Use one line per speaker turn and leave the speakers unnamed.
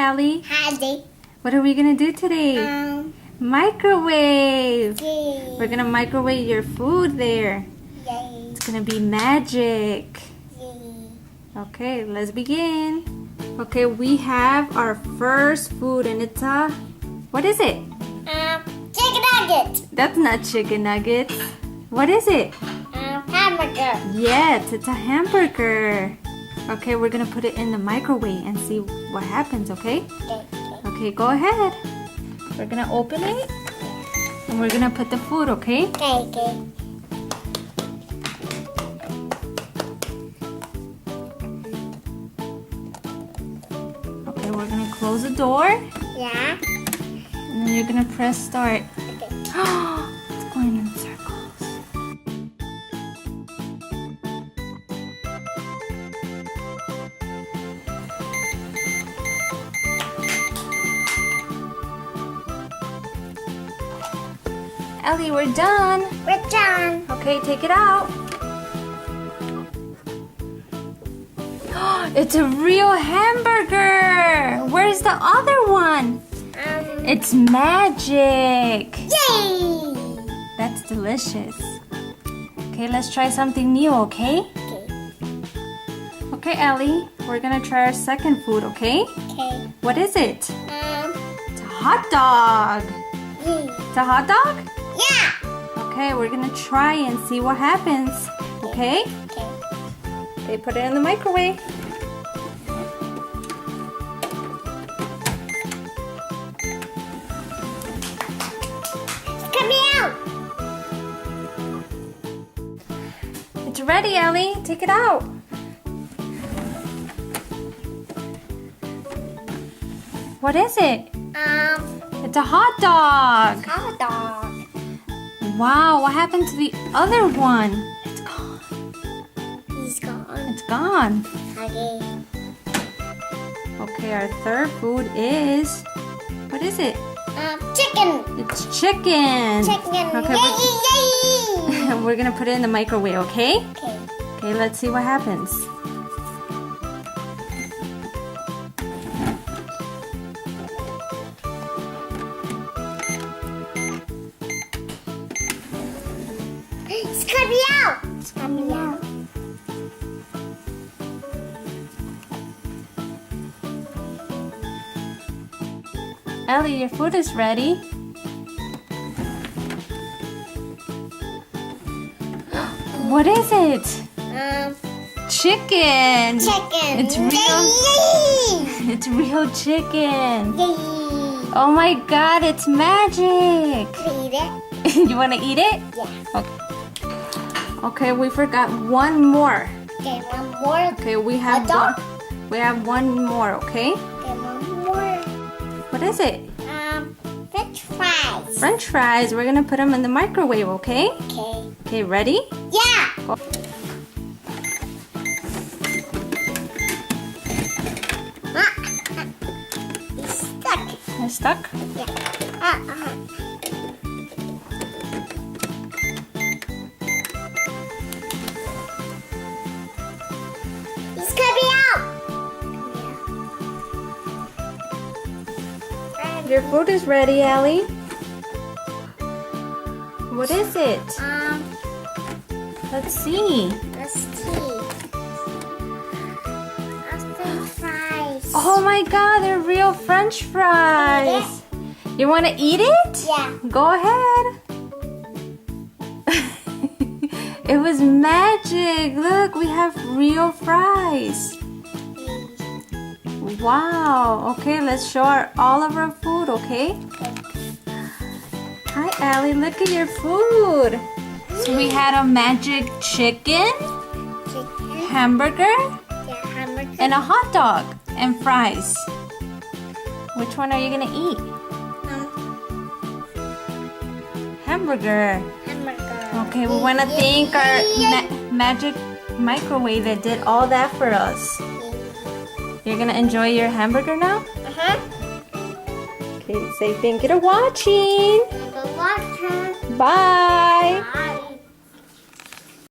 Allie.
Hi.
What are we gonna do today? Microwave.
Yay.
We're gonna microwave your food there.
Yay.
It's gonna be magic.
Yay.
Okay, let's begin. Okay, we have our first food and it's what is it?
Chicken nuggets.
That's not chicken nuggets. What is it?
Hamburger.
Yes, it's a hamburger. Okay, we're gonna put it in the microwave and see what happens, okay?
Okay.
Okay, go ahead. We're gonna open it and we're gonna put the food, okay?
Okay.
Okay, we're gonna close the door
Yeah.
and then you're gonna press start.
Okay.
It's going in circles. Ellie, we're done.
We're done.
Okay, take it out. It's a real hamburger. Where's the other one? It's magic.
Yay.
That's delicious. Okay, let's try something new, okay?
Okay.
Okay, Ellie, we're gonna try our second food, okay?
Okay.
What is it? It's a hot dog.
Yay.
It's a hot dog?
Yeah.
Okay, we're gonna try and see what happens, okay?
Okay.
Okay, put it in the microwave.
It's coming out.
It's ready, Ellie. Take it out. What is it? It's a hot dog.
Hot dog.
Wow, what happened to the other one? It's gone.
He's gone.
It's gone.
Okay.
Okay, our third food is... What is it?
Chicken.
It's chicken.
Chicken.
Okay,
Yay.
we're gonna put it in the microwave, okay?
Okay.
Okay, let's see what happens.
It's coming out. It's coming out.
Ellie, your food is ready. What is it? Chicken.
Chicken.
It's real.
Yay.
It's real chicken.
Yay.
Oh my god, it's magic.
Eat it.
You want to eat it?
Yeah.
Okay, we forgot one more.
Okay, one more.
Okay, we have
Hot
one. We have one more, okay?
Okay, one more.
What is it?
French fries.
French fries. We're going to put them in the microwave, okay?
Okay.
Okay, ready?
Yeah.
Go.
It's stuck.
It's stuck?
Yeah. It's coming out.
Your food is ready, Ellie. What is it? Let's see.
Let's see. French fries.
Oh my god, they're real French fries. You want to eat it?
Yeah.
Go ahead. It was magic. Look, we have real fries. Wow. Okay, let's show all of our food, okay? Hi, Allie. Look at your food. So we had a magic chicken,
Chicken.
hamburger,
Yeah, hamburger.
and a hot dog and fries. Which one are you gonna eat? Hamburger.
Hamburger.
Okay, we want to thank our magic microwave that did all that for us. You're gonna enjoy your hamburger now?
Uh-huh.
Okay, say thank you for watching.
Go watch her.
Bye.
Bye.